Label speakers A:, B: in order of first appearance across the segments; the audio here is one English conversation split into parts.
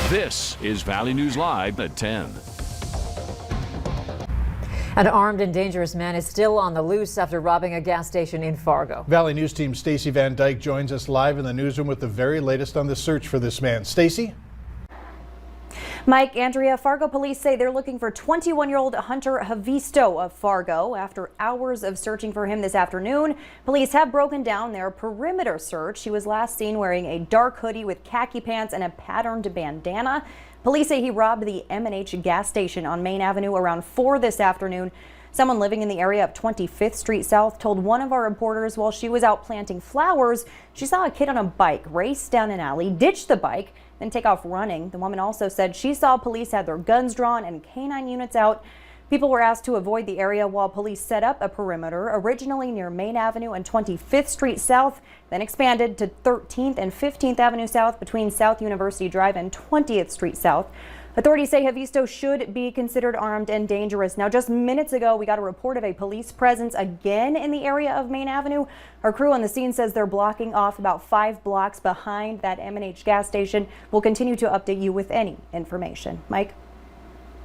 A: This is Valley News Live at 10.
B: An armed and dangerous man is still on the loose after robbing a gas station in Fargo.
C: Valley News team Stacy Van Dyke joins us live in the newsroom with the very latest on the search for this man. Stacy?
D: Mike, Andrea, Fargo police say they're looking for 21-year-old Hunter Havisto of Fargo. After hours of searching for him this afternoon, police have broken down their perimeter search. He was last seen wearing a dark hoodie with khaki pants and a patterned bandana. Police say he robbed the M&H gas station on Main Avenue around 4 this afternoon. Someone living in the area of 25th Street South told one of our reporters while she was out planting flowers, she saw a kid on a bike race down an alley, ditch the bike, then take off running. The woman also said she saw police had their guns drawn and canine units out. People were asked to avoid the area while police set up a perimeter originally near Main Avenue and 25th Street South, then expanded to 13th and 15th Avenue South between South University Drive and 20th Street South. Authorities say Havisto should be considered armed and dangerous. Now, just minutes ago, we got a report of a police presence again in the area of Main Avenue. Our crew on the scene says they're blocking off about 5 blocks behind that M&H gas station. We'll continue to update you with any information. Mike?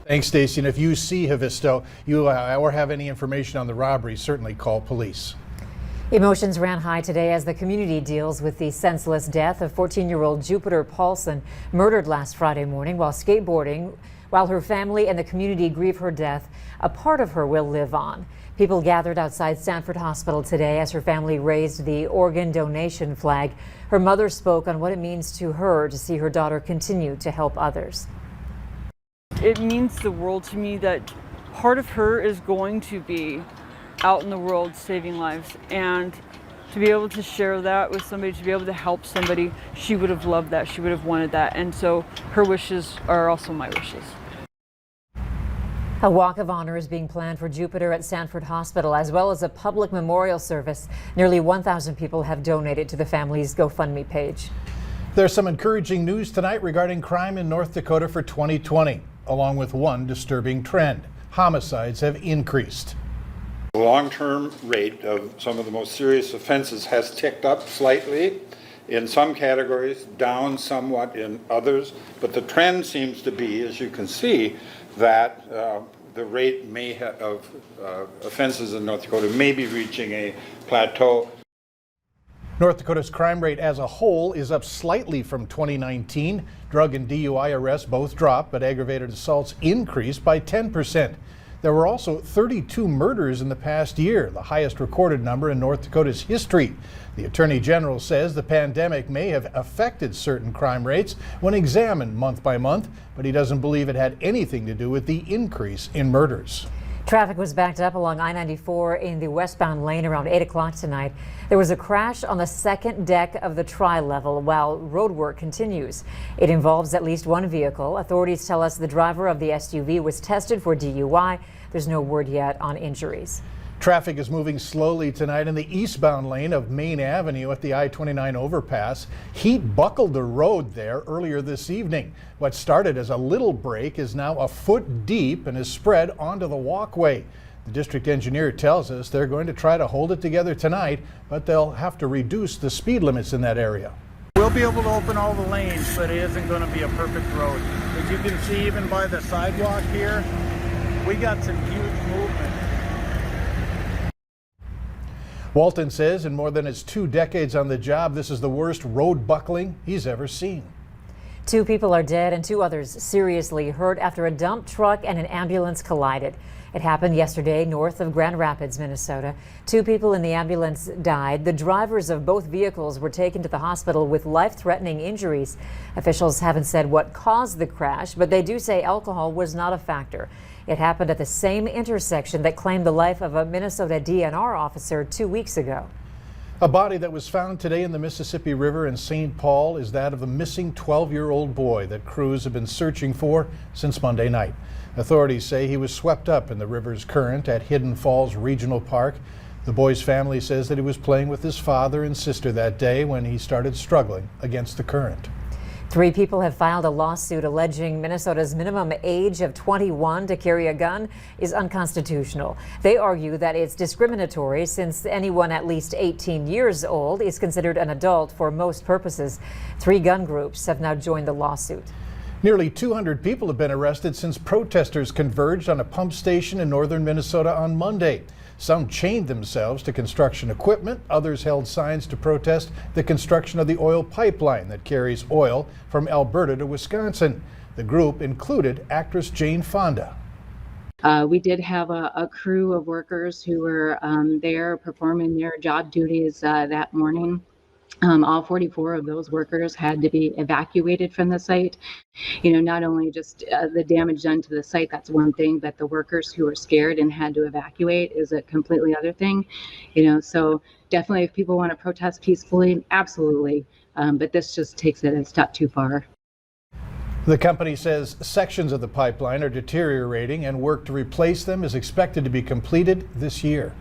C: Thanks, Stacy. And if you see Havisto or have any information on the robbery, certainly call police.
B: Emotions ran high today as the community deals with the senseless death of 14-year-old Jupiter Paulson, murdered last Friday morning while skateboarding. While her family and the community grieve her death, a part of her will live on. People gathered outside Sanford Hospital today as her family raised the organ donation flag. Her mother spoke on what it means to her to see her daughter continue to help others.
E: It means the world to me that part of her is going to be out in the world saving lives, and to be able to share that with somebody, to be able to help somebody, she would have loved that, she would have wanted that, and so her wishes are also my wishes.
B: A walk of honor is being planned for Jupiter at Sanford Hospital, as well as a public memorial service. Nearly 1,000 people have donated to the family's GoFundMe page.
C: There's some encouraging news tonight regarding crime in North Dakota for 2020, along with one disturbing trend. Homicides have increased.
F: The long-term rate of some of the most serious offenses has ticked up slightly in some categories, down somewhat in others, but the trend seems to be, as you can see, that the rate of offenses in North Dakota may be reaching a plateau.
C: North Dakota's crime rate as a whole is up slightly from 2019. Drug and DUI arrests both dropped, but aggravated assaults increased by 10%. There were also 32 murders in the past year, the highest recorded number in North Dakota's history. The Attorney General says the pandemic may have affected certain crime rates when examined month by month, but he doesn't believe it had anything to do with the increase in murders.
B: Traffic was backed up along I-94 in the westbound lane around 8 o'clock tonight. There was a crash on the second deck of the tri-level while road work continues. It involves at least one vehicle. Authorities tell us the driver of the SUV was tested for DUI. There's no word yet on injuries.
C: Traffic is moving slowly tonight in the eastbound lane of Main Avenue at the I29 Overpass. Heat buckled the road there earlier this evening. What started as a little break is now a foot deep and has spread onto the walkway. The district engineer tells us they're going to try to hold it together tonight, but they'll have to reduce the speed limits in that area.
G: We'll be able to open all the lanes, but it isn't going to be a perfect road. As you can see, even by the sidewalk here, we got some huge movement.
C: Walton says in more than his 2 decades on the job, this is the worst road buckling he's ever seen.
B: 2 people are dead and 2 others seriously hurt after a dump truck and an ambulance collided. It happened yesterday north of Grand Rapids, Minnesota. 2 people in the ambulance died. The drivers of both vehicles were taken to the hospital with life-threatening injuries. Officials haven't said what caused the crash, but they do say alcohol was not a factor. It happened at the same intersection that claimed the life of a Minnesota DNR officer 2 weeks ago.
C: A body that was found today in the Mississippi River in St. Paul is that of the missing 12-year-old boy that crews have been searching for since Monday night. Authorities say he was swept up in the river's current at Hidden Falls Regional Park. The boy's family says that he was playing with his father and sister that day when he started struggling against the current.
B: 3 people have filed a lawsuit alleging Minnesota's minimum age of 21 to carry a gun is unconstitutional. They argue that it's discriminatory since anyone at least 18 years old is considered an adult for most purposes. 3 gun groups have now joined the lawsuit.
C: Nearly 200 people have been arrested since protesters converged on a pump station in northern Minnesota on Monday. Some chained themselves to construction equipment. Others held signs to protest the construction of the oil pipeline that carries oil from Alberta to Wisconsin. The group included actress Jane Fonda.
H: We did have a crew of workers who were there performing their job duties that morning. All 44 of those workers had to be evacuated from the site. You know, not only just the damage done to the site, that's one thing, but the workers who were scared and had to evacuate is a completely other thing. You know, so definitely if people want to protest peacefully, absolutely. But this just takes it a step too far.
C: The company says sections of the pipeline are deteriorating and work to replace them is expected to be completed this year.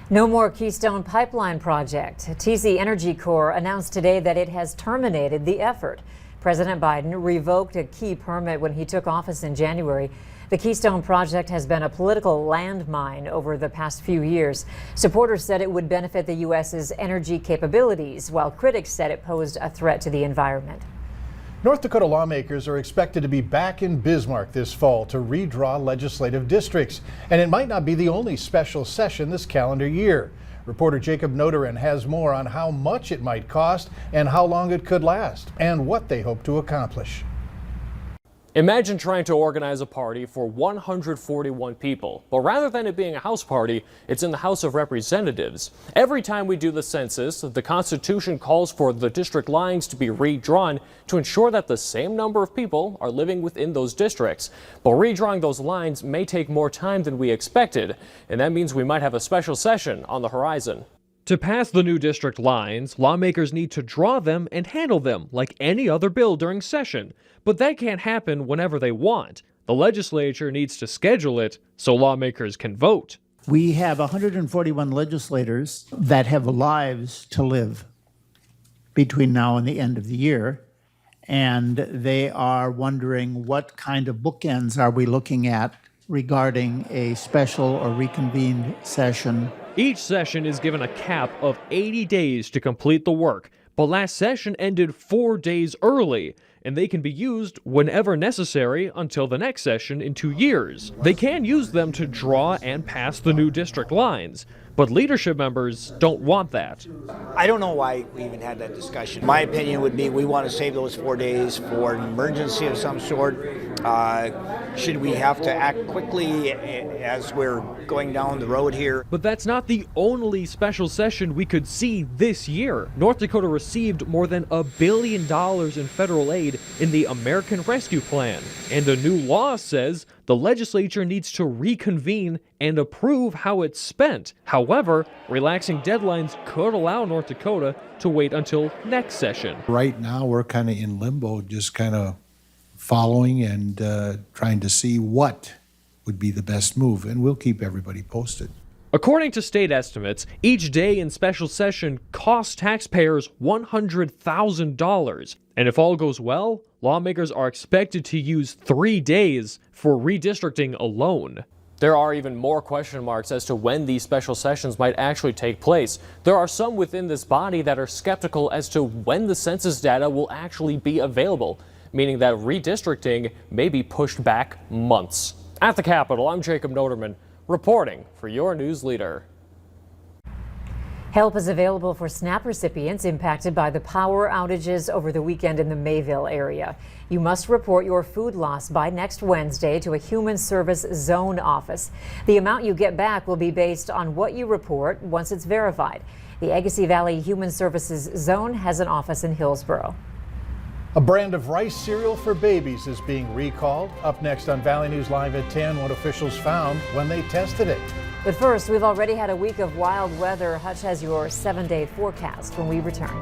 B: No more Keystone Pipeline project. TC Energy Corp announced today that it has terminated the effort. President Biden revoked a key permit when he took office in January. The Keystone project has been a political landmine over the past few years. Supporters said it would benefit the U.S.'s energy capabilities, while critics said it posed a threat to the environment.
C: North Dakota lawmakers are expected to be back in Bismarck this fall to redraw legislative districts, and it might not be the only special session this calendar year. Reporter Jacob Noterin has more on how much it might cost and how long it could last, and what they hope to accomplish.
I: Imagine trying to organize a party for 141 people, but rather than it being a house party, it's in the House of Representatives. Every time we do the census, the Constitution calls for the district lines to be redrawn to ensure that the same number of people are living within those districts. But redrawing those lines may take more time than we expected, and that means we might have a special session on the horizon. To pass the new district lines, lawmakers need to draw them and handle them like any other bill during session. But that can't happen whenever they want. The legislature needs to schedule it so lawmakers can vote.
J: We have 141 legislators that have lives to live between now and the end of the year. And they are wondering what kind of bookends are we looking at regarding a special or reconvened session.
I: Each session is given a cap of 80 days to complete the work, but last session ended 4 days early, and they can be used whenever necessary until the next session in 2 years. They can use them to draw and pass the new district lines, but leadership members don't want that.
K: I don't know why we even had that discussion. My opinion would be we want to save those 4 days for an emergency of some sort. Should we have to act quickly as we're going down the road here?
I: But that's not the only special session we could see this year. North Dakota received more than $1 billion in federal aid in the American Rescue Plan, and a new law says the legislature needs to reconvene and approve how it's spent. However, relaxing deadlines could allow North Dakota to wait until next session.
L: Right now, we're kind of in limbo, just kind of following and trying to see what would be the best move, and we'll keep everybody posted.
I: According to state estimates, each day in special session costs taxpayers $100,000. And if all goes well, lawmakers are expected to use 3 days for redistricting alone. There are even more question marks as to when these special sessions might actually take place. There are some within this body that are skeptical as to when the census data will actually be available, meaning that redistricting may be pushed back months. At the Capitol, I'm Jacob Noterman, reporting for your news leader.
B: Help is available for SNAP recipients impacted by the power outages over the weekend in the Mayville area. You must report your food loss by next Wednesday to a Human Service Zone office. The amount you get back will be based on what you report once it's verified. The Agassiz Valley Human Services Zone has an office in Hillsboro.
C: A brand of rice cereal for babies is being recalled. Up next on Valley News Live at 10, what officials found when they tested it.
B: But first, we've already had a week of wild weather. Hutch has your 7-day forecast when we return.